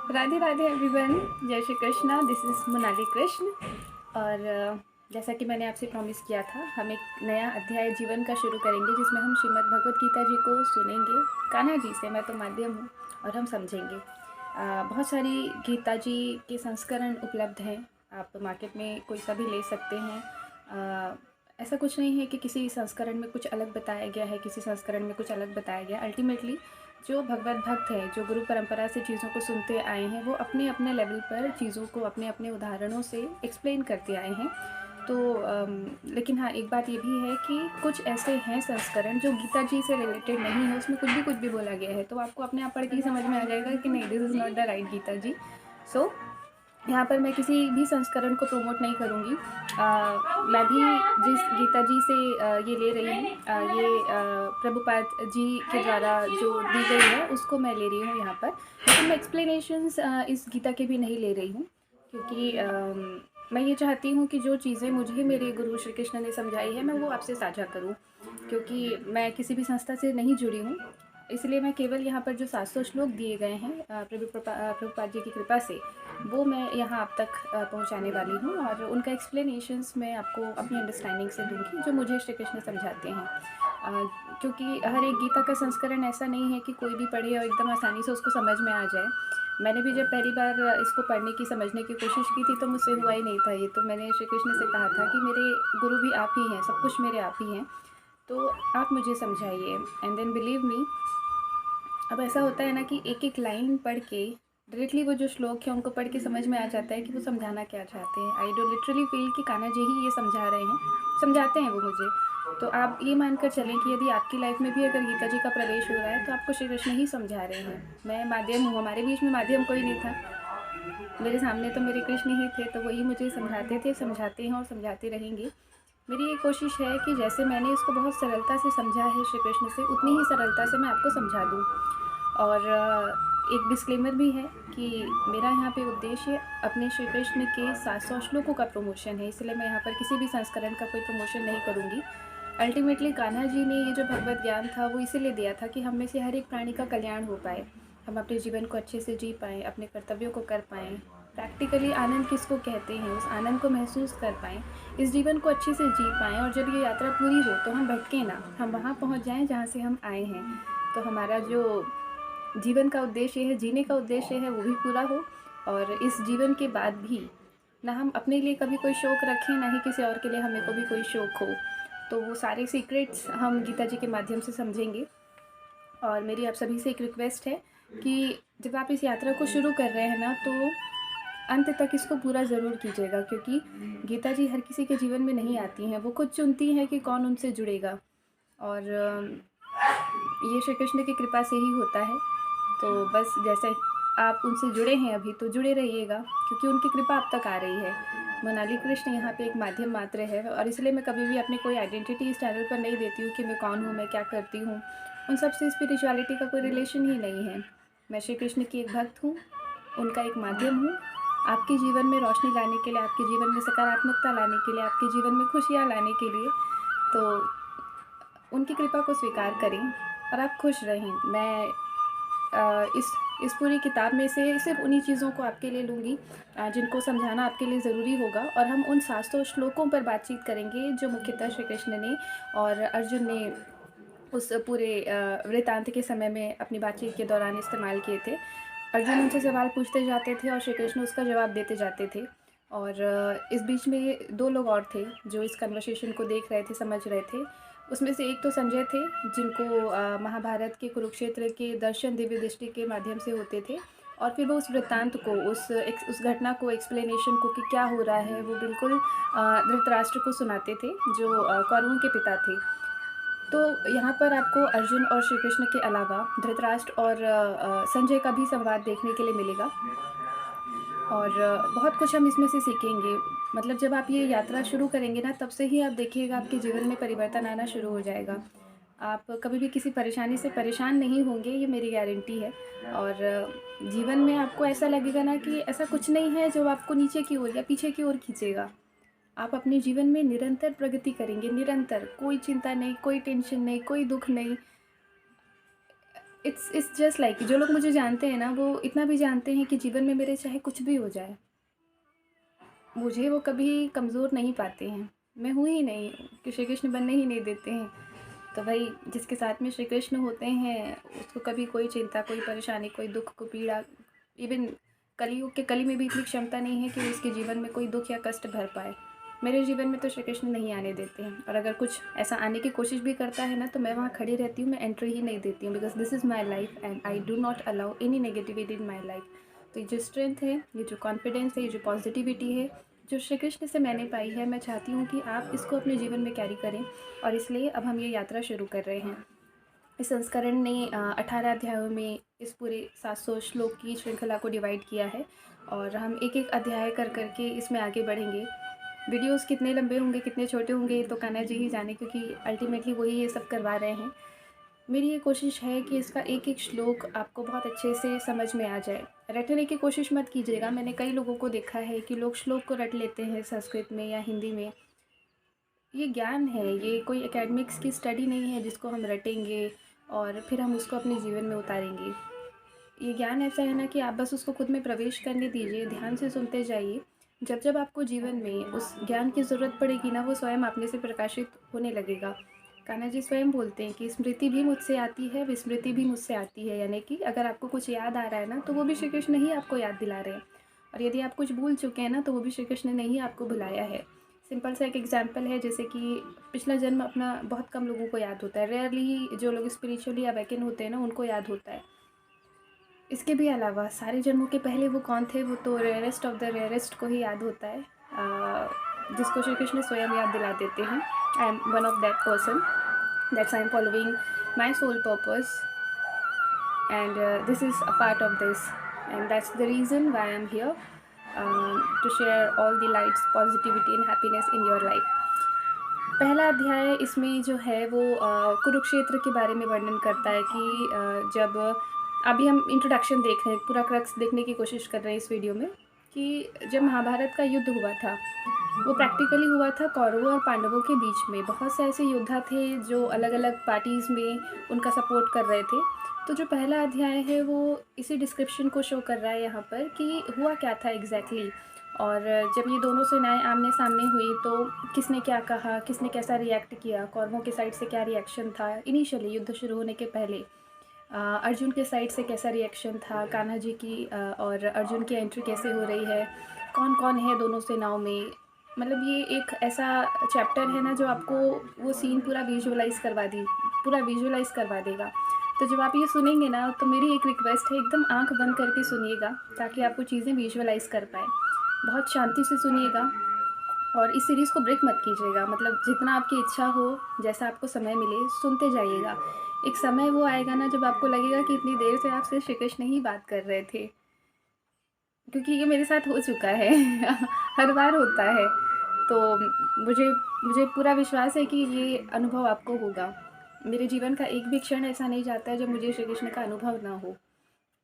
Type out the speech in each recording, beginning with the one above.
Radhe Radhe everyone. जय Shri Krishna. This is Monali Krishna. और जैसा कि मैंने आपसे प्रॉमिस किया था, हम एक नया अध्याय जीवन का शुरू करेंगे जिसमें हम श्रीमद् भगवत गीता जी को सुनेंगे कान्हा जी से। मैं तो माध्यम हूँ और हम समझेंगे। बहुत सारी गीता जी के संस्करण उपलब्ध हैं, आप मार्केट में कोई सा भी ले सकते हैं। ऐसा कुछ नहीं है कि किसी संस्करण में कुछ अलग बताया गया है, किसी संस्करण में कुछ अलग बताया गया। अल्टीमेटली जो भगवत भक्त हैं, जो गुरु परंपरा से चीज़ों को सुनते आए हैं, वो अपने अपने लेवल पर चीज़ों को अपने अपने उदाहरणों से एक्सप्लेन करते आए हैं। तो लेकिन हाँ, एक बात ये भी है कि कुछ ऐसे हैं संस्करण जो गीता जी से रिलेटेड नहीं है, उसमें कुछ भी बोला गया है, तो आपको अपने आप पढ़ के ही समझ में आ जाएगा कि नहीं, this is not the right Geeta ji. So यहाँ पर मैं किसी भी संस्करण को प्रमोट नहीं करूँगी। मैं भी जिस गीता जी से ये ले रही हूँ, ये प्रभुपाद जी के द्वारा जो दी गई है उसको मैं ले रही हूँ यहाँ पर। लेकिन मैं एक्सप्लेनेशंस इस गीता के भी नहीं ले रही हूँ, क्योंकि मैं ये चाहती हूँ कि जो चीज़ें मुझे मेरे गुरु श्री कृष्ण ने समझाई है मैं वो आपसे साझा करूँ, क्योंकि मैं किसी भी संस्था से नहीं जुड़ी हूँ। इसलिए मैं केवल यहाँ पर जो 700 श्लोक दिए गए हैं प्रभुपाद जी की कृपा से, वो मैं यहाँ आप तक पहुँचाने वाली हूँ, और उनका एक्सप्लेनेशंस मैं आपको अपनी अंडरस्टैंडिंग से दूँगी जो मुझे श्री कृष्ण समझाते हैं। क्योंकि हर एक गीता का संस्करण ऐसा नहीं है कि कोई भी पढ़े और एकदम आसानी से उसको समझ में आ जाए। मैंने भी जब पहली बार इसको पढ़ने की, समझने की कोशिश की थी, तो मुझसे हुआ ही नहीं था ये। तो मैंने श्री कृष्ण से कहा था कि मेरे गुरु भी आप ही हैं, सब कुछ मेरे आप ही हैं, तो आप मुझे समझाइए। एंड देन बिलीव मी, अब ऐसा होता है ना कि एक एक लाइन पढ़ के डायरेक्टली वो जो श्लोक है उनको पढ़ के समझ में आ जाता है कि वो समझाना क्या चाहते हैं। आई डो लिटरली फील कि कान्हा जी ही ये समझा रहे हैं, समझाते हैं वो मुझे। तो आप ये मानकर चलें कि यदि आपकी लाइफ में भी अगर गीता जी का प्रवेश हो रहा है तो आपको श्री कृष्ण ही समझा रहे हैं। मैं माध्यम हूँ, हमारे बीच में माध्यम कोई नहीं था, मेरे सामने तो मेरे कृष्ण ही थे, तो वही मुझे समझाते थे, समझाते हैं और समझाते रहेंगे। मेरी ये कोशिश है कि जैसे मैंने इसको बहुत सरलता से समझा है श्री कृष्ण से, उतनी ही सरलता से मैं आपको समझा दूँ। और एक डिस्क्लेमर भी है कि मेरा यहाँ पे उद्देश्य अपने श्री कृष्ण के 700 श्लोकों का प्रमोशन है, इसलिए मैं यहाँ पर किसी भी संस्करण का कोई प्रमोशन नहीं करूँगी। अल्टीमेटली कान्हा जी ने ये जो भगवत ज्ञान था वो इसीलिए दिया था कि हम में से हर एक प्राणी का कल्याण हो पाए, हम अपने जीवन को अच्छे से जी पाएँ, अपने कर्तव्यों को कर पाएँ, प्रैक्टिकली आनंद किसको कहते हैं उस आनंद को महसूस कर पाएँ, इस जीवन को अच्छे से जी पाएँ, और जब ये यात्रा पूरी हो तो हम भटकें ना, हम वहाँ पहुँच जाएँ जहाँ से हम आए हैं। तो हमारा जो जीवन का उद्देश्य है, जीने का उद्देश्य है, वो भी पूरा हो, और इस जीवन के बाद भी ना हम अपने लिए कभी कोई शौक रखें, ना ही किसी और के लिए हमें कभी कोई शौक हो। तो वो सारे सीक्रेट्स हम गीता जी के माध्यम से समझेंगे। और मेरी आप सभी से एक रिक्वेस्ट है कि जब आप इस यात्रा को शुरू कर रहे हैं ना, तो अंत तक इसको पूरा ज़रूर कीजिएगा, क्योंकि गीता जी हर किसी के जीवन में नहीं आती हैं, वो खुद चुनती हैं कि कौन उनसे जुड़ेगा। और ये श्री कृष्ण की कृपा से ही होता है। तो बस जैसे आप उनसे जुड़े हैं अभी, तो जुड़े रहिएगा, क्योंकि उनकी कृपा अब तक आ रही है। मोनाली कृष्ण यहाँ पे एक माध्यम मात्र है, और इसलिए मैं कभी भी अपनी कोई आइडेंटिटी इस चैनल पर नहीं देती हूँ कि मैं कौन हूँ, मैं क्या करती हूँ। उन सब से स्पिरिचुअलिटी का कोई रिलेशन ही नहीं है। मैं श्री कृष्ण की एक भक्त हूँ, उनका एक माध्यम हूँ, आपके जीवन में रोशनी लाने के लिए, आपके जीवन में सकारात्मकता लाने के लिए, आपके जीवन में खुशियाँ लाने के लिए। तो उनकी कृपा को स्वीकार करें और आप खुश रहें। मैं इस पूरी किताब में से सिर्फ उन्हीं चीज़ों को आपके लिए लूँगी जिनको समझाना आपके लिए ज़रूरी होगा, और हम उन 700 श्लोकों पर बातचीत करेंगे जो मुख्यतः श्री कृष्ण ने और अर्जुन ने उस पूरे वृतांत के समय में अपनी बातचीत के दौरान इस्तेमाल किए थे। अर्जुन उनसे सवाल पूछते जाते थे और श्री कृष्ण उसका जवाब देते जाते थे। और इस बीच में 2 लोग और थे जो इस कन्वर्सेशन को देख रहे थे, समझ रहे थे। उसमें से एक तो संजय थे, जिनको महाभारत के कुरुक्षेत्र के दर्शन दिव्य दृष्टि के माध्यम से होते थे, और फिर वो उस वृत्तांत को, उस घटना को, एक्सप्लेनेशन को कि क्या हो रहा है, वो बिल्कुल धृतराष्ट्र को सुनाते थे, जो कौरवों के पिता थे। तो यहाँ पर आपको अर्जुन और श्री कृष्ण के अलावा धृतराष्ट्र और संजय का भी संवाद देखने के लिए मिलेगा, और बहुत कुछ हम इसमें से सीखेंगे। मतलब जब आप ये यात्रा शुरू करेंगे ना, तब से ही आप देखिएगा आपके जीवन में परिवर्तन आना शुरू हो जाएगा। आप कभी भी किसी परेशानी से परेशान नहीं होंगे, ये मेरी गारंटी है। और जीवन में आपको ऐसा लगेगा ना कि ऐसा कुछ नहीं है जो आपको नीचे की ओर या पीछे की ओर खींचेगा। आप अपने जीवन में निरंतर प्रगति करेंगे, निरंतर, कोई चिंता नहीं, कोई टेंशन नहीं, कोई दुख नहीं। इट्स जस्ट लाइक जो लोग मुझे जानते हैं ना, वो इतना भी जानते हैं कि जीवन में मेरे चाहे कुछ भी हो जाए, मुझे वो कभी कमज़ोर नहीं पाते हैं। मैं हूँ ही नहीं कि श्री कृष्ण बनने ही नहीं देते हैं। तो भाई जिसके साथ में श्री कृष्ण होते हैं उसको कभी कोई चिंता, कोई परेशानी, कोई दुख, कोई पीड़ा, इवन कलयुग के कली में भी इतनी क्षमता नहीं है कि उसके जीवन में कोई दुख या कष्ट भर पाए। मेरे जीवन में तो श्री कृष्ण नहीं आने देते हैं, और अगर कुछ ऐसा आने की कोशिश भी करता है ना, तो मैं वहाँ खड़ी रहती हूँ, मैं एंट्री ही नहीं देती हूँ, because this is my life and I do not allow any negativity in my life. तो ये जो स्ट्रेंथ है, ये जो कॉन्फिडेंस है, ये जो पॉजिटिविटी है, जो श्री कृष्ण से मैंने पाई है, मैं चाहती हूँ कि आप इसको अपने जीवन में कैरी करें। और इसलिए अब हम ये यात्रा शुरू कर रहे हैं। इस संस्करण ने 18 अध्यायों में इस पूरे 700 श्लोक की श्रृंखला को डिवाइड किया है, और हम एक एक अध्याय कर करके इसमें आगे बढ़ेंगे। वीडियोस कितने लंबे होंगे, कितने छोटे होंगे, ये तो कान्हा जी ही जाने, क्योंकि अल्टीमेटली वही ये सब करवा रहे हैं। मेरी ये कोशिश है कि इसका एक एक श्लोक आपको बहुत अच्छे से समझ में आ जाए। रटने की कोशिश मत कीजिएगा। मैंने कई लोगों को देखा है कि लोग श्लोक को रट लेते हैं संस्कृत में या हिंदी में। ये ज्ञान है, ये कोई एकेडमिक्स की स्टडी नहीं है जिसको हम रटेंगे और फिर हम उसको अपने जीवन में उतारेंगे। ये ज्ञान ऐसा है ना कि आप बस उसको खुद में प्रवेश करने दीजिए, ध्यान से सुनते जाइए। जब जब आपको जीवन में उस ज्ञान की ज़रूरत पड़ेगी ना, वो स्वयं अपने से प्रकाशित होने लगेगा। कान्हा जी स्वयं बोलते हैं कि स्मृति भी मुझसे आती है, विस्मृति भी मुझसे आती है। यानी कि अगर आपको कुछ याद आ रहा है ना, तो वो भी श्री कृष्ण ही आपको याद दिला रहे हैं, और यदि आप कुछ भूल चुके हैं ना, तो वो भी श्री कृष्ण ने ही आपको भुलाया है। सिंपल सा एक एग्जाम्पल है, जैसे कि पिछला जन्म अपना बहुत कम लोगों को याद होता है। रेयरली ही जो लोग स्पिरिचुअली अवेकन होते हैं ना, उनको याद होता है। इसके भी अलावा सारे जन्मों के पहले वो कौन थे, वो तो रेयरेस्ट ऑफ द रेयरेस्ट को ही याद होता है, जिसको श्री कृष्ण स्वयं याद दिला देते हैं। I am one of that person, that's I am following my soul purpose, and this is a part of this, and that's the reason why I'm here, to share all the lights, positivity and happiness in your life. पहला अध्याय इसमें जो है वो कुरुक्षेत्र के बारे में वर्णन करता है कि जब अभी हम इंट्रोडक्शन देख रहे हैं, पूरा क्रक्स देखने की कोशिश कर रहे हैं इस वीडियो में, कि जब महाभारत का युद्ध हुआ था, वो प्रैक्टिकली हुआ था कौरवों और पांडवों के बीच में। बहुत से ऐसे योद्धा थे जो अलग अलग पार्टीज़ में उनका सपोर्ट कर रहे थे। तो जो पहला अध्याय है वो इसी डिस्क्रिप्शन को शो कर रहा है यहाँ पर कि हुआ क्या था एग्जैक्टली। और जब ये दोनों सेनाएं आमने सामने हुई तो किसने क्या कहा, किसने कैसा रिएक्ट किया, कौरवों के साइड से क्या रिएक्शन था इनिशियली युद्ध शुरू होने के पहले, अर्जुन के साइड से कैसा रिएक्शन था, कान्हा जी की और अर्जुन की एंट्री कैसे हो रही है, कौन कौन है दोनों सेनाओं में। मतलब ये एक ऐसा चैप्टर है ना जो आपको वो सीन पूरा विजुअलाइज़ करवा देगा। तो जब आप ये सुनेंगे ना, तो मेरी एक रिक्वेस्ट है, एकदम आंख बंद करके सुनिएगा ताकि आपको चीज़ें विजुअलाइज़ कर पाए। बहुत शांति से सुनिएगा और इस सीरीज़ को ब्रेक मत कीजिएगा। मतलब जितना आपकी इच्छा हो, जैसा आपको समय मिले, सुनते जाइएगा। एक समय वो आएगा ना जब आपको लगेगा कि इतनी देर से आपसे श्री कृष्ण ही बात कर रहे थे, क्योंकि ये मेरे साथ हो चुका है हर बार होता है। तो मुझे मुझे पूरा विश्वास है कि ये अनुभव आपको होगा। मेरे जीवन का एक भी क्षण ऐसा नहीं जाता है जब मुझे श्री कृष्ण का अनुभव ना हो।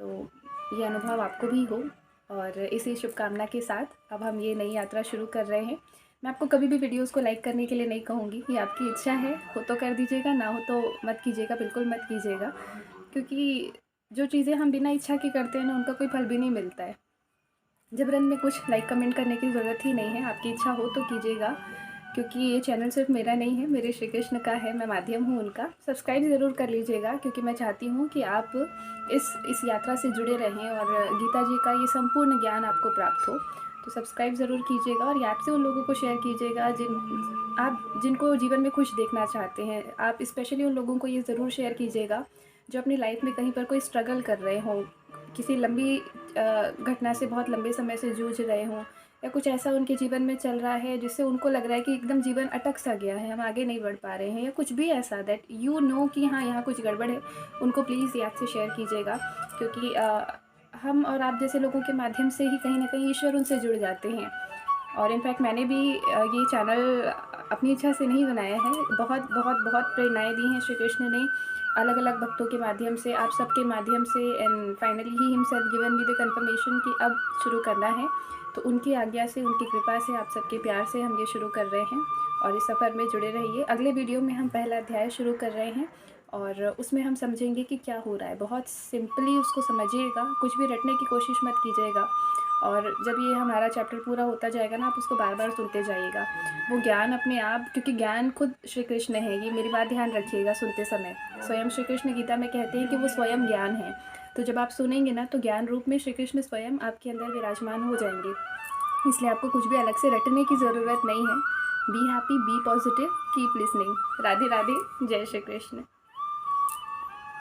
तो ये अनुभव आपको भी हो, और इसी शुभकामना के साथ अब हम ये नई यात्रा शुरू कर रहे हैं। मैं आपको कभी भी वीडियोस को लाइक करने के लिए नहीं कहूँगी, ये आपकी इच्छा है, हो तो कर दीजिएगा, ना हो तो मत कीजिएगा, बिल्कुल मत कीजिएगा। क्योंकि जो चीज़ें हम बिना इच्छा के करते हैं ना, उनका कोई फल भी नहीं मिलता है। जबरन में कुछ लाइक कमेंट करने की ज़रूरत ही नहीं है, आपकी इच्छा हो तो कीजिएगा, क्योंकि ये चैनल सिर्फ मेरा नहीं है, मेरे श्री कृष्ण का है, मैं माध्यम हूँ उनका। सब्सक्राइब ज़रूर कर लीजिएगा, क्योंकि मैं चाहती हूँ कि आप इस यात्रा से जुड़े रहें और गीता जी का ये संपूर्ण ज्ञान आपको प्राप्त हो। तो सब्सक्राइब ज़रूर कीजिएगा और याद से उन लोगों को शेयर कीजिएगा जिनको जीवन में खुश देखना चाहते हैं। आप स्पेशली उन लोगों को ये ज़रूर शेयर कीजिएगा जो अपनी लाइफ में कहीं पर कोई स्ट्रगल कर रहे हों, किसी लंबी घटना से बहुत लंबे समय से जूझ रहे हों, या कुछ ऐसा उनके जीवन में चल रहा है जिससे उनको लग रहा है कि एकदम जीवन अटक सा गया है, हम आगे नहीं बढ़ पा रहे हैं, या कुछ भी ऐसा दैट यू नो कि हाँ यहाँ कुछ गड़बड़ है, उनको प्लीज़ याद से शेयर कीजिएगा। क्योंकि हम और आप जैसे लोगों के माध्यम से ही कहीं ना कहीं ईश्वर उनसे जुड़ जाते हैं। और इनफैक्ट मैंने भी ये चैनल अपनी इच्छा से नहीं बनाया है, बहुत बहुत बहुत प्रेरणाएँ दी हैं श्री कृष्ण ने अलग अलग भक्तों के माध्यम से, आप सबके माध्यम से, and finally he himself given me the confirmation कि अब शुरू करना है। तो उनकी आज्ञा से, उनकी कृपा से, आप सबके प्यार से हम ये शुरू कर रहे हैं, और इस सफ़र में जुड़े रहिए। अगले वीडियो में हम पहला अध्याय शुरू कर रहे हैं और उसमें हम समझेंगे कि क्या हो रहा है। बहुत सिंपली उसको समझिएगा, कुछ भी रटने की कोशिश मत कीजिएगा। और जब ये हमारा चैप्टर पूरा होता जाएगा ना, आप उसको बार बार सुनते जाइएगा। वो ज्ञान अपने आप, क्योंकि ज्ञान खुद श्री कृष्ण है, ये मेरी बात ध्यान रखिएगा सुनते समय। स्वयं श्री कृष्ण गीता में कहते हैं कि वो स्वयं ज्ञान है। तो जब आप सुनेंगे ना, तो ज्ञान रूप में श्री कृष्ण स्वयं आपके अंदर विराजमान हो जाएंगे। इसलिए आपको कुछ भी अलग से रटने की ज़रूरत नहीं है। Be happy, be positive, keep listening. Radhe Radhe, जय श्री कृष्ण।